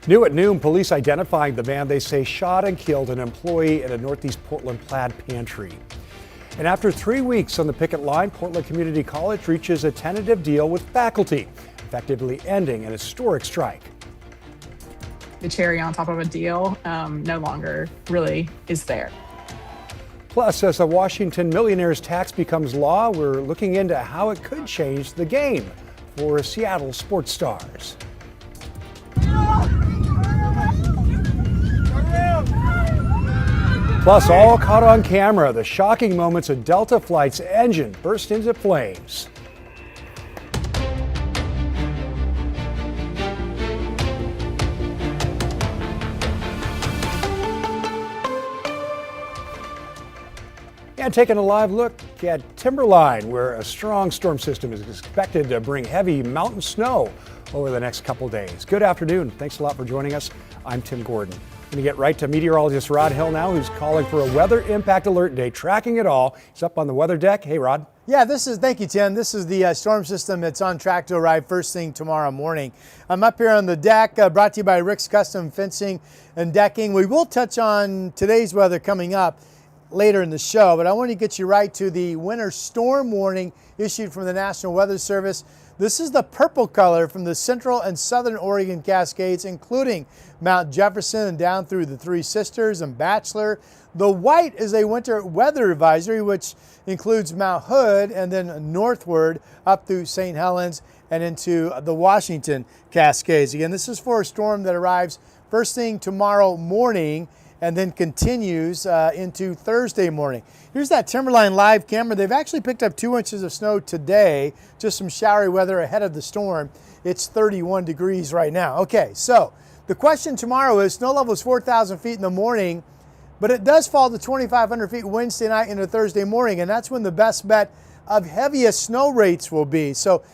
New at noon, police identifying the man they say shot and killed an employee at a Northeast Portland plaid pantry. And after 3 weeks on the picket line, Portland Community College reaches a tentative deal with faculty, effectively ending an historic strike. The cherry on top of a deal no longer really is there. Plus, as the Washington millionaire's tax becomes law, we're looking into how it could change the game for Seattle sports stars. Plus, all caught on camera, the shocking moments a Delta flight's engine burst into flames. And taking a live look at Timberline, where a strong storm system is expected to bring heavy mountain snow over the next couple days. Good afternoon. Thanks a lot for joining us. I'm Tim Gordon. Going to get right to meteorologist Rod Hill now, who's calling for a weather impact alert day, tracking it all. He's up on the weather deck. Hey, Rod. Yeah, thank you, Tim. This is the storm system that's on track to arrive first thing tomorrow morning. I'm up here on the deck, brought to you by Rick's Custom Fencing and Decking. We will touch on today's weather coming up later in the show, but I want to get you right to the winter storm warning issued from the National Weather Service. This is the purple color from the central and southern Oregon Cascades, including Mount Jefferson and down through the Three Sisters and Bachelor. The white is a winter weather advisory, which includes Mount Hood and then northward up through St. Helens and into the Washington Cascades. Again, this is for a storm that arrives first thing tomorrow morning and then continues into Thursday morning. Here's that Timberline live camera. They've actually picked up 2 inches of snow today, just some showery weather ahead of the storm. It's 31 degrees right now. Okay, so the question tomorrow is snow level is 4,000 feet in the morning, but it does fall to 2,500 feet Wednesday night into Thursday morning, and that's when the best bet of heaviest snow rates will be. So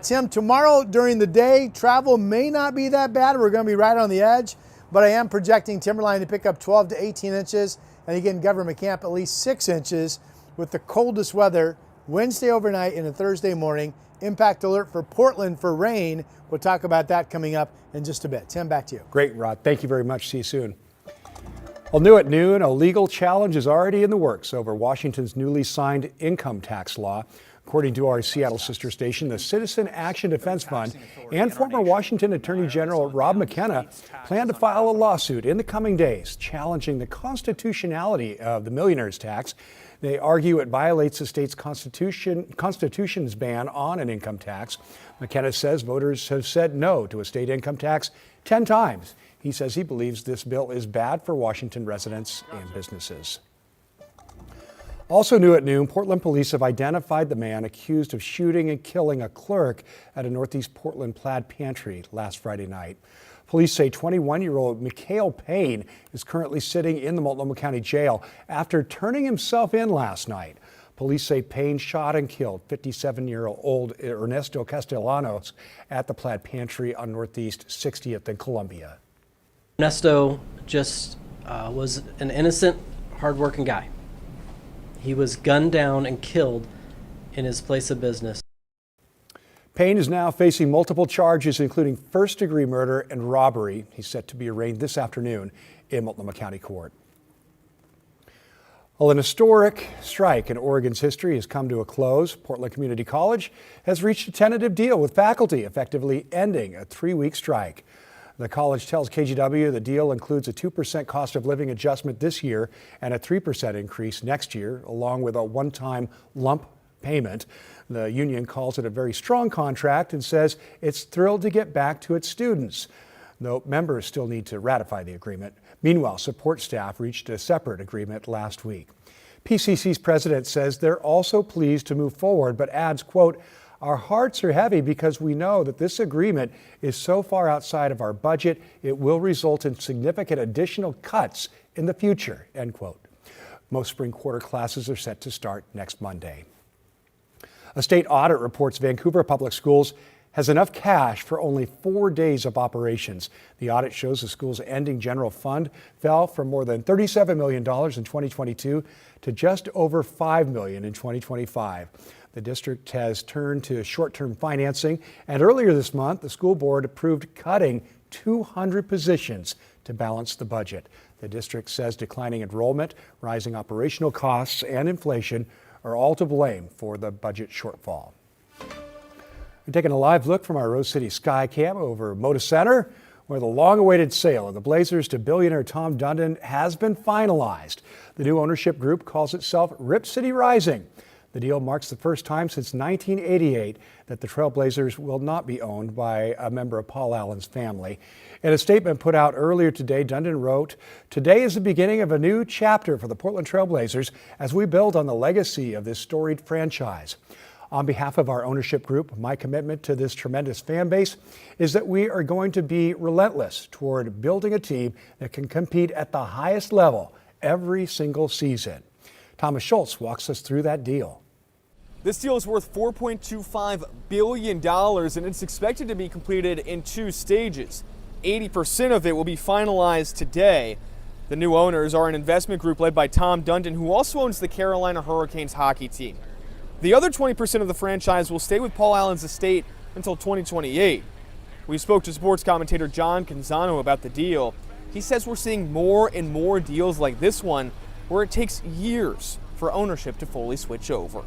Tim, tomorrow during the day, travel may not be that bad. We're gonna be right on the edge. But I am projecting Timberline to pick up 12 to 18 inches, and again, Government Camp at least 6 inches with the coldest weather Wednesday overnight into Thursday morning. Impact alert for Portland for rain. We'll talk about that coming up in just a bit. Tim, back to you. Great, Rod. Thank you very much. See you soon. Well, new at noon, a legal challenge is already in the works over Washington's newly signed income tax law. According to our Seattle sister station, the Citizen Action Defense Fund and former Washington Attorney General Rob McKenna plan to file a lawsuit in the coming days challenging the constitutionality of the millionaire's tax. They argue it violates the state's constitution's ban on an income tax. McKenna says voters have said no to a state income tax 10 times. He says he believes this bill is bad for Washington residents and businesses. Also new at noon, Portland police have identified the man accused of shooting and killing a clerk at a Northeast Portland plaid pantry last Friday night. Police say 21-year-old Mikhail Payne is currently sitting in the Multnomah County Jail after turning himself in last night. Police say Payne shot and killed 57-year-old Ernesto Castellanos at the plaid pantry on Northeast 60th and Columbia. Ernesto just was an innocent, hardworking guy. He was gunned down and killed in his place of business. Payne is now facing multiple charges, including first-degree murder and robbery. He's set to be arraigned this afternoon in Multnomah County Court. Well, an historic strike in Oregon's history has come to a close. Portland Community College has reached a tentative deal with faculty, effectively ending a 3-week strike. The college tells KGW the deal includes a 2% cost of living adjustment this year and a 3% increase next year, along with a one-time lump payment. The union calls it a very strong contract and says it's thrilled to get back to its students, though members still need to ratify the agreement. Meanwhile, support staff reached a separate agreement last week. PCC's president says they're also pleased to move forward, but adds, quote, "Our hearts are heavy because we know that this agreement is so far outside of our budget, it will result in significant additional cuts in the future," end quote. Most spring quarter classes are set to start next Monday. A state audit reports Vancouver Public Schools has enough cash for only 4 days of operations. The audit shows the school's ending general fund fell from more than $37 million in 2022 to just over $5 million in 2025. The district has turned to short-term financing, and earlier this month, the school board approved cutting 200 positions to balance the budget. The district says declining enrollment, rising operational costs, and inflation are all to blame for the budget shortfall. We're taking a live look from our Rose City Sky Cam over Moda Center, where the long-awaited sale of the Blazers to billionaire Tom Dundon has been finalized. The new ownership group calls itself Rip City Rising. The deal marks the first time since 1988 that the Trailblazers will not be owned by a member of Paul Allen's family. In a statement put out earlier today, Dundon wrote, "Today is the beginning of a new chapter for the Portland Trailblazers as we build on the legacy of this storied franchise. On behalf of our ownership group, my commitment to this tremendous fan base is that we are going to be relentless toward building a team that can compete at the highest level every single season." Thomas Schultz walks us through that deal. This deal is worth $4.25 billion, and it's expected to be completed in 2 stages. 80% of it will be finalized today. The new owners are an investment group led by Tom Dundon, who also owns the Carolina Hurricanes hockey team. The other 20% of the franchise will stay with Paul Allen's estate until 2028. We spoke to sports commentator John Canzano about the deal. He says we're seeing more and more deals like this one where it takes years for ownership to fully switch over.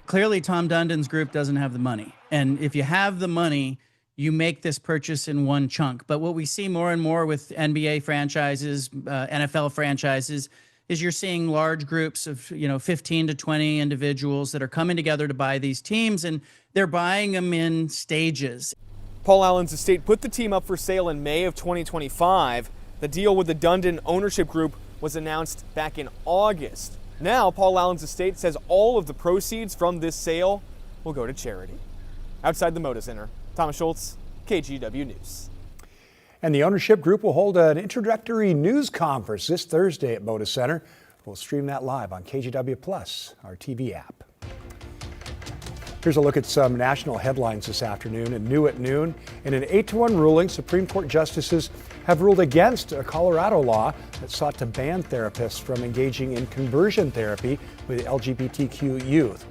Clearly, Tom Dundon's group doesn't have the money. And if you have the money, you make this purchase in one chunk. But what we see more and more with NBA franchises, NFL franchises, is you're seeing large groups of 15 to 20 individuals that are coming together to buy these teams, and they're buying them in stages. Paul Allen's estate put the team up for sale in May of 2025. The deal with the Dundon ownership group was announced back in August. Now, Paul Allen's estate says all of the proceeds from this sale will go to charity. Outside the Moda Center, Thomas Schultz, KGW News. And the ownership group will hold an introductory news conference this Thursday at Moda Center. We'll stream that live on KGW Plus, our TV app. Here's a look at some national headlines this afternoon. And new at noon, in an 8-1 ruling, Supreme Court justices have ruled against a Colorado law that sought to ban therapists from engaging in conversion therapy with LGBTQ youth.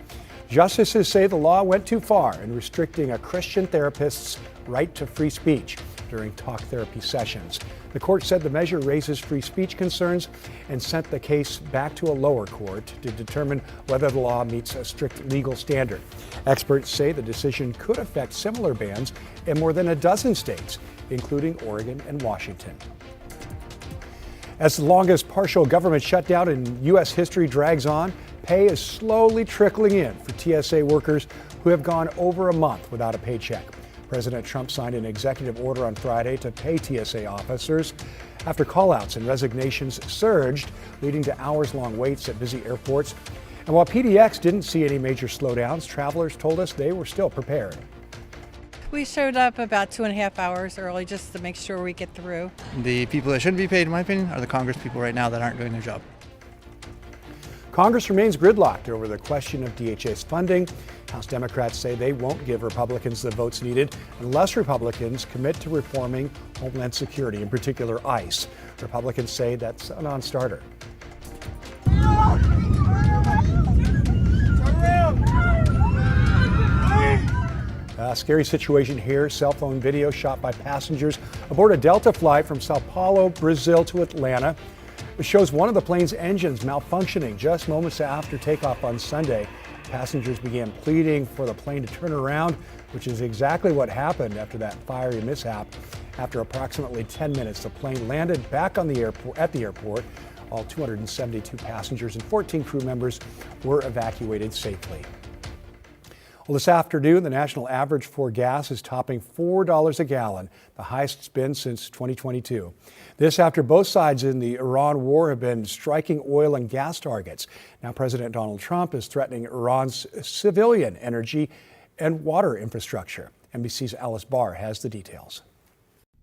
Justices say the law went too far in restricting a Christian therapist's right to free speech during talk therapy sessions. The court said the measure raises free speech concerns and sent the case back to a lower court to determine whether the law meets a strict legal standard. Experts say the decision could affect similar bans in more than a dozen states, including Oregon and Washington. As the longest partial government shutdown in U.S. history drags on, pay is slowly trickling in for TSA workers who have gone over a month without a paycheck. President Trump signed an executive order on Friday to pay TSA officers after callouts and resignations surged, leading to hours-long waits at busy airports. And while PDX didn't see any major slowdowns, travelers told us they were still prepared. We showed up about 2.5 hours early just to make sure we get through. The people that shouldn't be paid, in my opinion, are the Congress people right now that aren't doing their job. Congress remains gridlocked over the question of DHS funding. House Democrats say they won't give Republicans the votes needed unless Republicans commit to reforming Homeland Security, in particular ICE. Republicans say that's a non-starter. A scary situation here. Cell phone video shot by passengers aboard a Delta flight from Sao Paulo, Brazil to Atlanta. It shows one of the plane's engines malfunctioning just moments after takeoff on Sunday. Passengers began pleading for the plane to turn around, which is exactly what happened after that fiery mishap. After approximately 10 minutes, the plane landed back on the airport at the airport. All 272 passengers and 14 crew members were evacuated safely. Well, this afternoon, the national average for gas is topping $4 a gallon, the highest it's been since 2022. This after both sides in the Iran war have been striking oil and gas targets. Now President Donald Trump is threatening Iran's civilian energy and water infrastructure. NBC's Alice Barr has the details.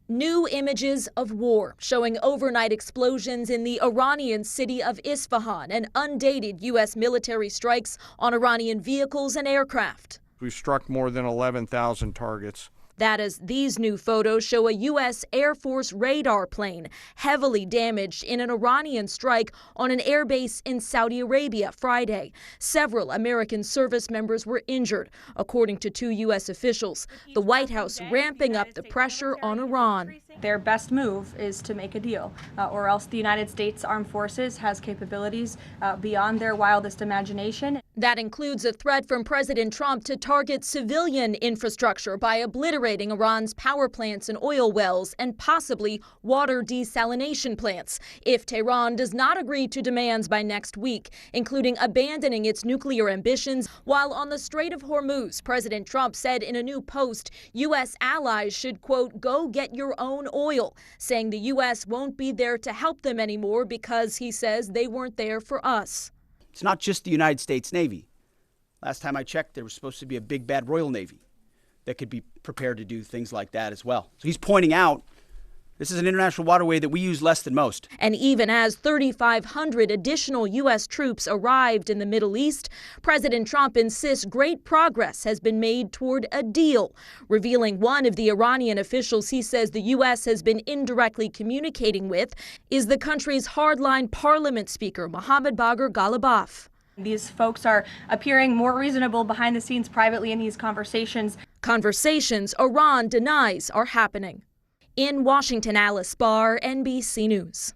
New images of war showing overnight explosions in the Iranian city of Isfahan and undated U.S. military strikes on Iranian vehicles and aircraft. We struck more than 11,000 targets. That as these new photos show a U.S. Air Force radar plane heavily damaged in an Iranian strike on an airbase in Saudi Arabia Friday. Several American service members were injured, according to 2 U.S. officials. The White House ramping up the pressure on Iran. Their best move is to make a deal, or else the United States Armed Forces has capabilities beyond their wildest imagination. That includes a threat from President Trump to target civilian infrastructure by obliterating Iran's power plants and oil wells and possibly water desalination plants if Tehran does not agree to demands by next week, including abandoning its nuclear ambitions. While on the Strait of Hormuz, President Trump said in a new post, U.S. allies should, quote, go get your own oil, saying the U.S. won't be there to help them anymore because he says they weren't there for us. It's not just the United States Navy. Last time I checked, there was supposed to be a big bad Royal Navy that could be prepared to do things like that as well. So he's pointing out this is an international waterway that we use less than most. And even as 3,500 additional U.S. troops arrived in the Middle East, President Trump insists great progress has been made toward a deal, revealing one of the Iranian officials he says the U.S. has been indirectly communicating with is the country's hardline parliament speaker, Mohammad Bagher Ghalibaf. These folks are appearing more reasonable behind the scenes privately in these conversations. Conversations Iran denies are happening. In Washington, Alice Barr, NBC News.